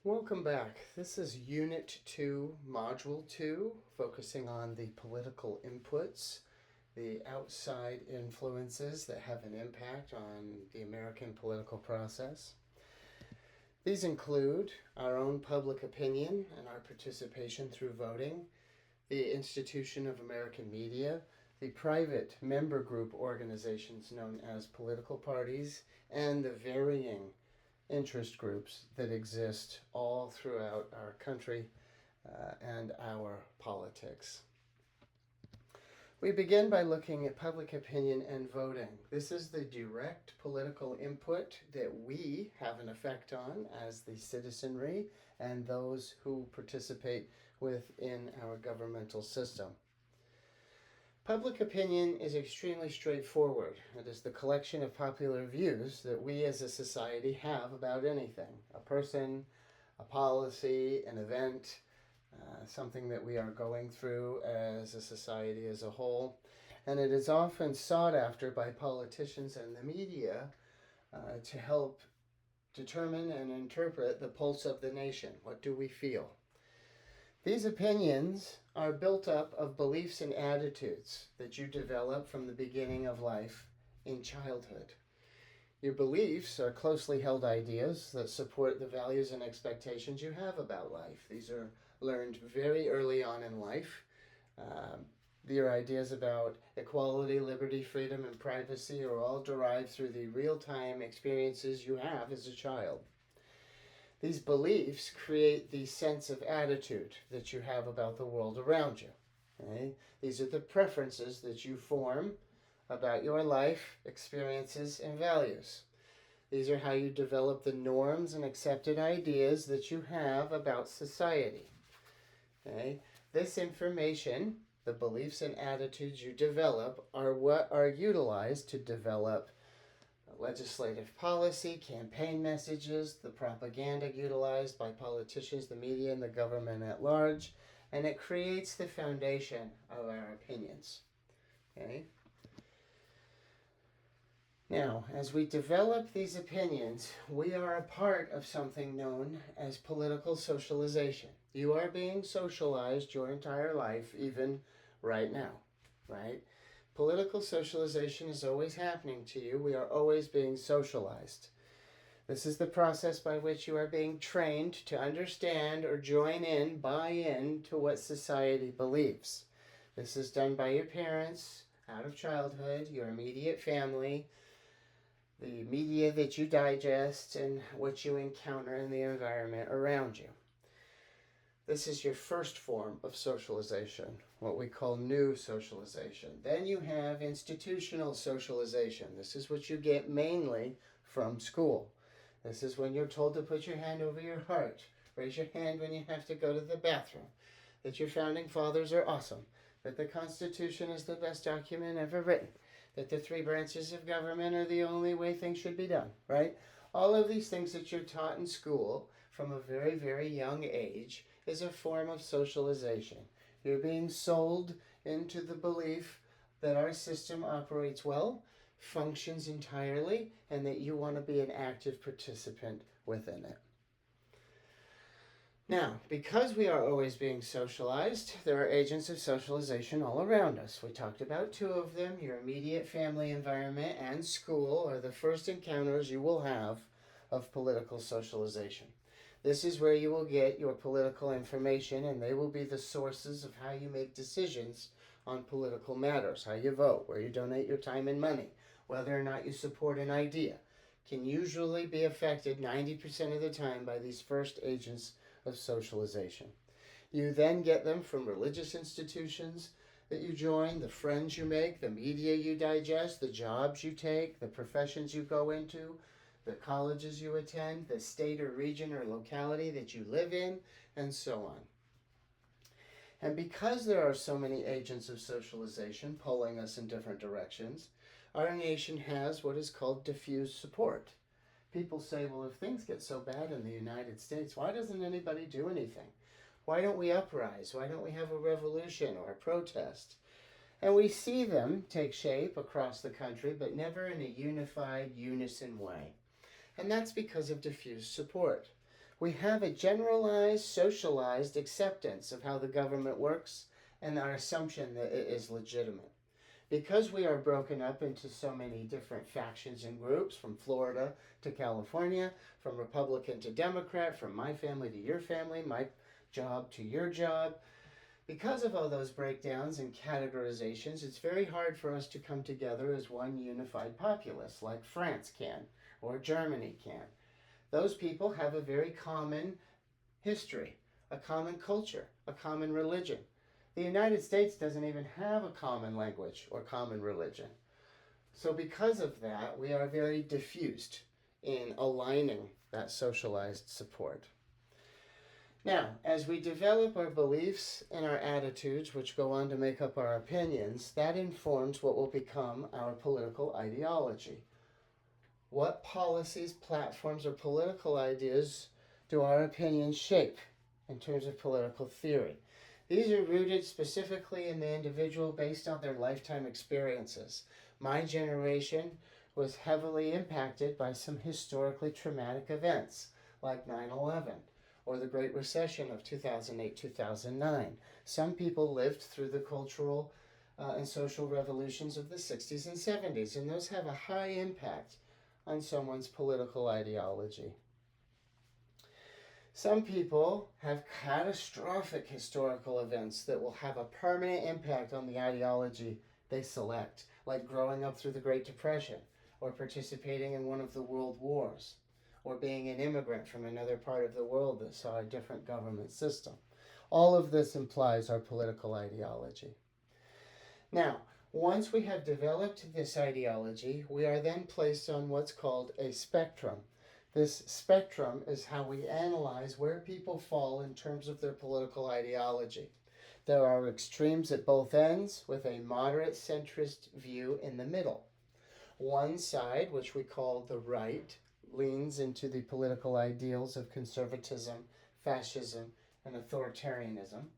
Welcome back. This is Unit 2, Module 2, focusing on the political inputs, the outside influences that have an impact on the American political process. These include our own public opinion and our participation through voting, the institution of American media, the private member group organizations known as political parties, and the varying interest groups that exist all throughout our country and our politics. We begin by looking at public opinion and voting. This is the direct political input that we have an effect on as the citizenry and those who participate within our governmental system. Public opinion is extremely straightforward. It is the collection of popular views that we as a society have about anything, a person, a policy, an event, something that we are going through as a society as a whole. And it is often sought after by politicians and the media to help determine and interpret the pulse of the nation. What do we feel? These opinions are built up of beliefs and attitudes that you develop from the beginning of life in childhood. Your beliefs are closely held ideas that support the values and expectations you have about life. These are learned very early on in life. Your ideas about equality, liberty, freedom, and privacy are all derived through the real-time experiences you have as a child. These beliefs create the sense of attitude that you have about the world around you. Okay? These are the preferences that you form about your life, experiences, and values. These are how you develop the norms and accepted ideas that you have about society. Okay? This information, the beliefs and attitudes you develop, are what are utilized to develop legislative policy, campaign messages, the propaganda utilized by politicians, the media, and the government at large, and it creates the foundation of our opinions. Okay? Now, as we develop these opinions, we are a part of something known as political socialization. You are being socialized your entire life, even right now, right? Political socialization is always happening to you. We are always being socialized. This is the process by which you are being trained to understand or join in, buy in to what society believes. This is done by your parents out of childhood, your immediate family, the media that you digest, and what you encounter in the environment around you. This is your first form of socialization, what we call new socialization. Then you have institutional socialization. This is what you get mainly from school. This is when you're told to put your hand over your heart, raise your hand when you have to go to the bathroom, that your founding fathers are awesome, that the Constitution is the best document ever written, that the three branches of government are the only way things should be done, right? All of these things that you're taught in school from a very, very young age is a form of socialization. You're being sold into the belief that our system operates well, functions entirely, and that you want to be an active participant within it. Now, because we are always being socialized, there are agents of socialization all around us. We talked about two of them. Your immediate family environment and school are the first encounters you will have of political socialization. This is where you will get your political information, and they will be the sources of how you make decisions on political matters, how you vote, where you donate your time and money, whether or not you support an idea, can usually be affected 90% of the time by these first agents of socialization. You then get them from religious institutions that you join, the friends you make, the media you digest, the jobs you take, the professions you go into, the colleges you attend, the state or region or locality that you live in, and so on. And because there are so many agents of socialization pulling us in different directions, our nation has what is called diffuse support. People say, well, if things get so bad in the United States, why doesn't anybody do anything? Why don't we uprise? Why don't we have a revolution or a protest? And we see them take shape across the country, but never in a unified, unison way. And that's because of diffuse support. We have a generalized, socialized acceptance of how the government works and our assumption that it is legitimate. Because we are broken up into so many different factions and groups, from Florida to California, from Republican to Democrat, from my family to your family, my job to your job, because of all those breakdowns and categorizations, it's very hard for us to come together as one unified populace, like France can, or Germany can. Those people have a very common history, a common culture, a common religion. The United States doesn't even have a common language or common religion. So because of that, we are very diffused in aligning that socialized support. Now, as we develop our beliefs and our attitudes, which go on to make up our opinions, that informs what will become our political ideology. What policies, platforms, or political ideas do our opinions shape in terms of political theory? These are rooted specifically in the individual based on their lifetime experiences. My generation was heavily impacted by some historically traumatic events, like 9/11 or the Great Recession of 2008-2009. Some people lived through the cultural and social revolutions of the 60s and 70s, and those have a high impact on someone's political ideology. Some people have catastrophic historical events that will have a permanent impact on the ideology they select, like growing up through the Great Depression, or participating in one of the world wars, or being an immigrant from another part of the world that saw a different government system. All of this implies our political ideology. Now, once we have developed this ideology, we are then placed on what's called a spectrum. This spectrum is how we analyze where people fall in terms of their political ideology. There are extremes at both ends, with a moderate centrist view in the middle. One side, which we call the right, leans into the political ideals of conservatism, fascism, and authoritarianism.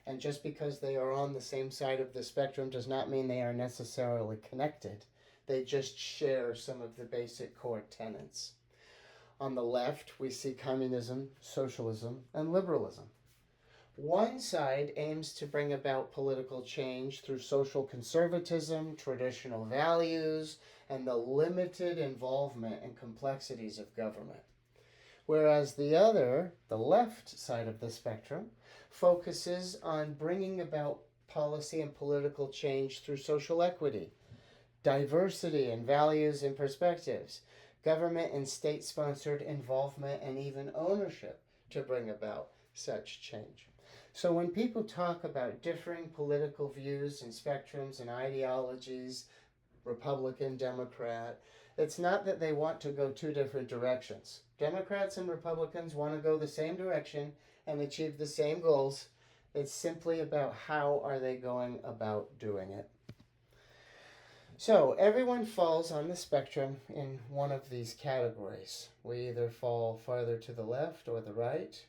And just because they are on the same side of the spectrum does not mean they are necessarily connected. They just share some of the basic core tenets. On the left, we see communism, socialism, and liberalism. One side aims to bring about political change through social conservatism, traditional values, and the limited involvement and complexities of government. Whereas the other, the left side of the spectrum, focuses on bringing about policy and political change through social equity, diversity in values and perspectives, government and state-sponsored involvement, and even ownership to bring about such change. So when people talk about differing political views and spectrums and ideologies, Republican, Democrat, it's not that they want to go two different directions. Democrats and Republicans want to go the same direction and achieve the same goals. It's simply about how are they going about doing it. So everyone falls on the spectrum in one of these categories. We either fall farther to the left or the right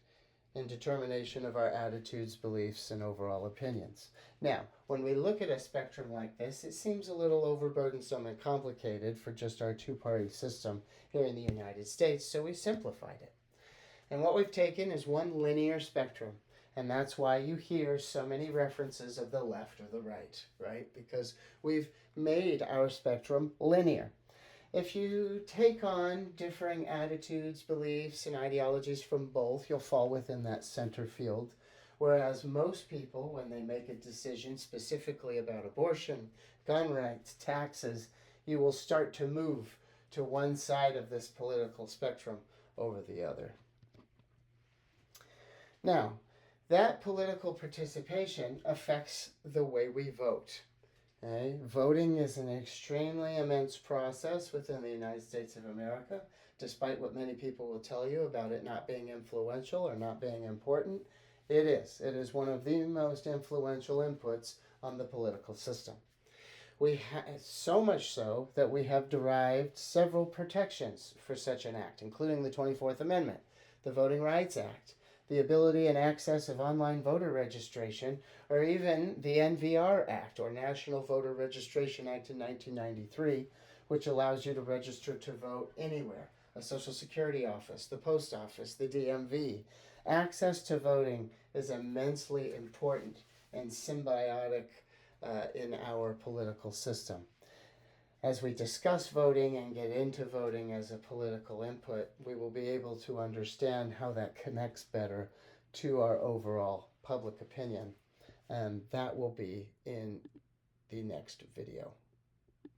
in determination of our attitudes, beliefs, and overall opinions. Now, when we look at a spectrum like this, it seems a little overburdensome and complicated for just our two-party system here in the United States, so we simplified it. And what we've taken is one linear spectrum, and that's why you hear so many references of the left or the right? Because we've made our spectrum linear. If you take on differing attitudes, beliefs, and ideologies from both, you'll fall within that center field. Whereas most people, when they make a decision specifically about abortion, gun rights, taxes, you will start to move to one side of this political spectrum over the other. Now, that political participation affects the way we vote. Okay? Voting is an extremely immense process within the United States of America, despite what many people will tell you about it not being influential or not being important. It is. It is one of the most influential inputs on the political system. So much so that we have derived several protections for such an act, including the 24th Amendment, the Voting Rights Act, the ability and access of online voter registration, or even the NVR Act, or National Voter Registration Act in 1993, which allows you to register to vote anywhere a social security office, the post office, the DMV. Access to voting is immensely important and symbiotic in our political system. As we discuss voting and get into voting as a political input, we will be able to understand how that connects better to our overall public opinion. And that will be in the next video.